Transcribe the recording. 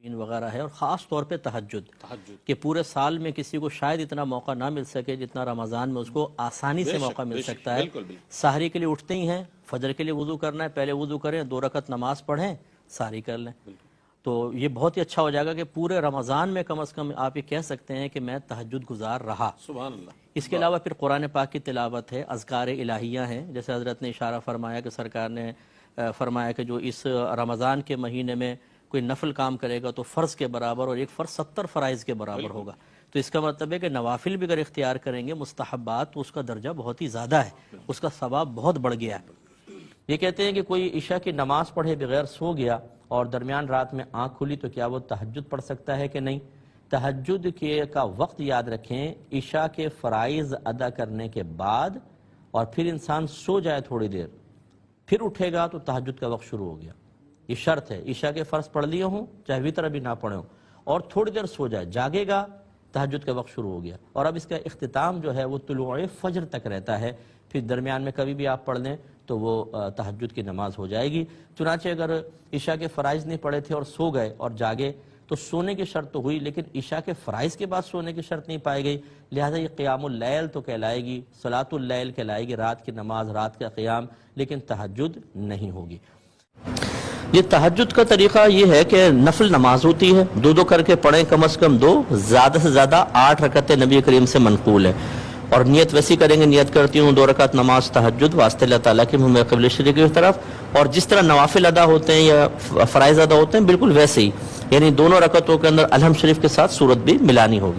وغیرہ ہے، اور خاص طور پہ تہجد کہ پورے سال میں کسی کو شاید اتنا موقع نہ مل سکے جتنا رمضان میں اس کو آسانی سے موقع مل سکتا ہے۔ سحری کے لیے اٹھتے ہی ہیں، فجر کے لیے وضو کرنا ہے، پہلے وضو کریں، 2 رکعت نماز پڑھیں، سحری کر لیں، تو یہ بہت ہی اچھا ہو جائے گا کہ پورے رمضان میں کم از کم آپ یہ کہہ سکتے ہیں کہ میں تہجد گزار رہا۔ سبحان اللہ۔ اس کے علاوہ پھر قرآن پاک کی تلاوت ہے، اذکار الہیہ ہیں، جیسے حضرت نے اشارہ فرمایا کہ سرکار نے فرمایا کہ جو اس رمضان کے مہینے میں کوئی نفل کام کرے گا تو فرض کے برابر، اور ایک فرض 70 فرائض کے برابر ہوگا، تو اس کا مطلب ہے کہ نوافل بھی اگر اختیار کریں گے، مستحبات، تو اس کا درجہ بہت ہی زیادہ ہے، اس کا ثواب بہت بڑھ گیا ہے۔ یہ کہتے ہیں کہ کوئی عشاء کی نماز پڑھے بغیر سو گیا اور درمیان رات میں آنکھ کھلی تو کیا وہ تہجد پڑھ سکتا ہے کہ نہیں؟ تہجد کا وقت یاد رکھیں، عشاء کے فرائض ادا کرنے کے بعد اور پھر انسان سو جائے تھوڑی دیر، پھر اٹھے گا تو تہجد کا وقت شروع ہو گیا۔ یہ شرط ہے، عشاء کے فرض پڑھ لیے ہوں چاہے وتر ابھی نہ پڑھے ہوں، اور تھوڑی دیر سو جائے، جاگے گا، تہجد کا وقت شروع ہو گیا۔ اور اب اس کا اختتام جو ہے وہ طلوع فجر تک رہتا ہے، پھر درمیان میں کبھی بھی آپ پڑھ لیں تو وہ تہجد کی نماز ہو جائے گی۔ چنانچہ اگر عشاء کے فرائض نہیں پڑھے تھے اور سو گئے اور جاگے تو سونے کی شرط تو ہوئی، لیکن عشاء کے فرائض کے بعد سونے کی شرط نہیں پائی گئی، لہذا یہ قیام اللیل تو کہلائے گی، صلاۃ اللیل کہلائے گی، رات کی نماز، رات کا قیام، لیکن تہجد نہیں ہوگی۔ یہ تہجد کا طریقہ یہ ہے کہ نفل نماز ہوتی ہے، 2 کر کے پڑھیں، کم از کم 2، زیادہ سے زیادہ 8 رکعتیں نبی کریم سے منقول ہے، اور نیت ویسی کریں گے، نیت کرتی ہوں 2 رکعت نماز تہجد واسطے اللہ تعالیٰ کے منہ قبلہ شریف کی طرف، اور جس طرح نوافل ادا ہوتے ہیں یا فرائض ادا ہوتے ہیں بالکل ویسے ہی، یعنی دونوں رکعتوں کے اندر الحمد شریف کے ساتھ سورت بھی ملانی ہوگی۔